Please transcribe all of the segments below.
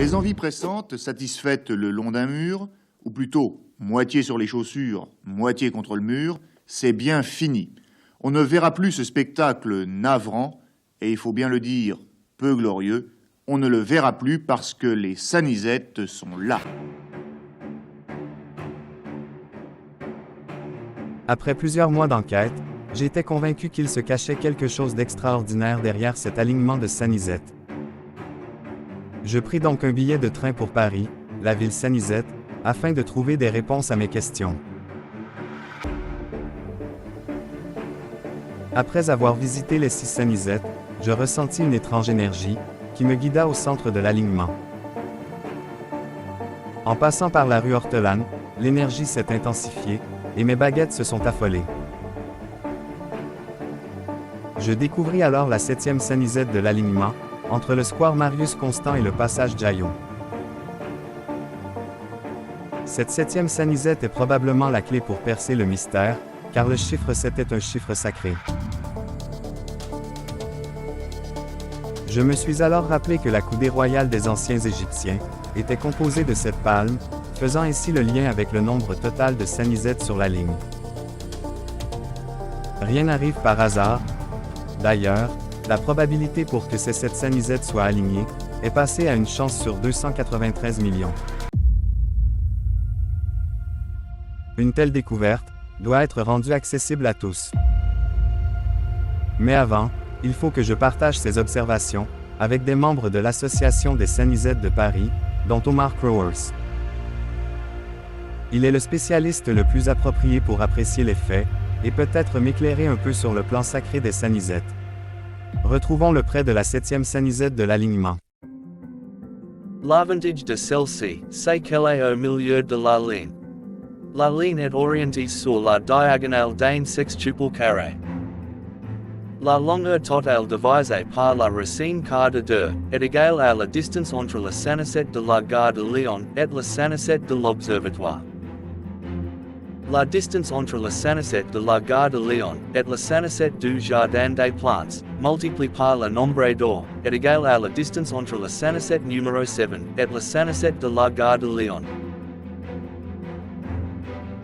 Les envies pressantes, satisfaites le long d'un mur, ou plutôt moitié sur les chaussures, moitié contre le mur, c'est bien fini. On ne verra plus ce spectacle navrant, et il faut bien le dire, peu glorieux, on ne le verra plus parce que les sanisettes sont là. Après plusieurs mois d'enquête, j'étais convaincu qu'il se cachait quelque chose d'extraordinaire derrière cet alignement de sanisettes. Je pris donc un billet de train pour Paris, la ville sanisette, afin de trouver des réponses à mes questions. Après avoir visité les 6 sanisettes, je ressentis une étrange énergie, qui me guida au centre de l'alignement. En passant par la rue Hortelane, l'énergie s'est intensifiée, et mes baguettes se sont affolées. Je découvris alors la 7e sanisette de l'alignement, entre le square Marius Constant et le passage Jaillot. Cette 7e sanisette est probablement la clé pour percer le mystère, car le chiffre 7 est un chiffre sacré. Je me suis alors rappelé que la coudée royale des anciens Égyptiens était composée de 7 palmes, faisant ainsi le lien avec le nombre total de sanisettes sur la ligne. Rien n'arrive par hasard. D'ailleurs, la probabilité pour que ces 7 sanisettes soient alignées est passée à une chance sur 293 millions. Une telle découverte doit être rendue accessible à tous. Mais avant, il faut que je partage ces observations avec des membres de l'Association des Sanisettes de Paris, dont Omar Crowers. Il est le spécialiste le plus approprié pour apprécier les faits, et peut-être m'éclairer un peu sur le plan sacré des sanisettes. Retrouvons-le près de la 7e sanisette de l'alignement. L'avantage de celle-ci, c'est qu'elle est au milieu de la ligne. La ligne est orientée sur la diagonale d'un sextuple carré. La longueur totale divisée par la racine carrée de 2 est égale à la distance entre la sanisette de la gare de Lyon et la sanisette de l'Observatoire. La distance entre la sanisette de la gare de Lyon et la sanisette du Jardin des Plantes, multipliée par le nombre d'or, est égale à la distance entre la sanisette numéro 7 et la sanisette de la gare de Lyon.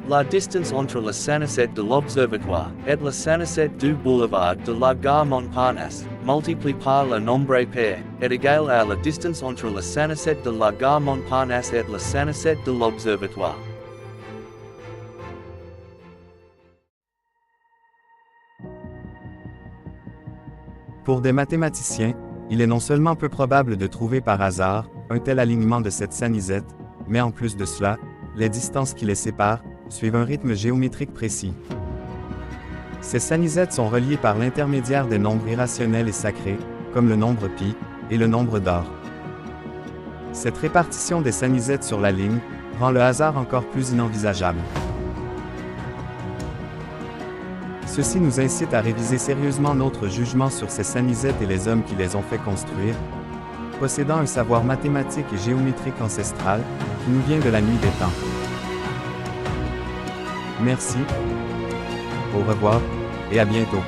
La distance entre la sanisette de l'Observatoire et la sanisette du boulevard de la gare Montparnasse, multipliée par le nombre pair, est égale à la distance entre la sanisette de la gare Montparnasse et la sanisette de l'Observatoire. Pour des mathématiciens, il est non seulement peu probable de trouver par hasard un tel alignement de cette sanisette, mais en plus de cela, les distances qui les séparent suivent un rythme géométrique précis. Ces sanisettes sont reliées par l'intermédiaire des nombres irrationnels et sacrés, comme le nombre pi et le nombre d'or. Cette répartition des sanisettes sur la ligne rend le hasard encore plus inenvisageable. Ceci nous incite à réviser sérieusement notre jugement sur ces sanisettes et les hommes qui les ont fait construire, possédant un savoir mathématique et géométrique ancestral qui nous vient de la nuit des temps. Merci, au revoir, et à bientôt.